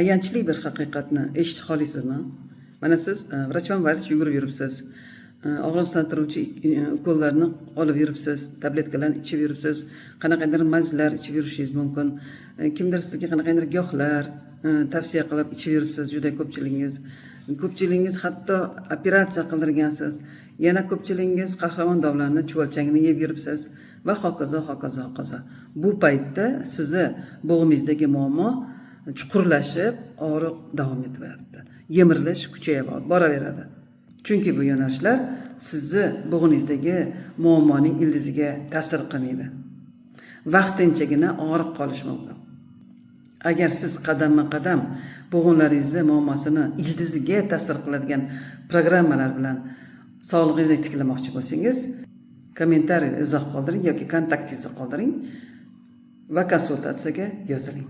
ayanchli bir haqiqatni eshitib qolasizmi? Mana siz vrachman yugurib yuribsiz. Og'riqlantiruvchi ukollarni olib yuribsiz, tabletkalarni ichib yuribsiz, qanaqadir mazlar ichib yurishingiz mumkin. Kimdir sizga qanaqadir giyohlar tavsiya qilib ichib yuribsiz, juda ko'pchiligingiz. Ko'pchiligingiz hatto operatsiya qildirgansiz. Yana ko'pchiligingiz qahramon dovlarni chuvalchangini yeb yuribsiz va hokazo, hokazo, hokazo. Bu paytda sizni bo'g'ingizdagi muammo chuqurlashib, og'riq davom etyapti. Yemirilish kuchayib boraveradi. Chunki bu yo'nalishlar sizni bo'g'ingizdagi muammoning ildiziga ta'sir qilmaydi. Vaqtinchagina og'riq qolishi mumkin. Agar siz qadamma-qadam bo'g'inlaringizni muammosini ildiziga ta'sir qiladigan programmalar bilan sog'lig'ingizni tiklamoqchi bo'lsangiz, kommentariyada izoh qoldiring yoki kontaktingizni qoldiring va konsultatsiyaga yoziling.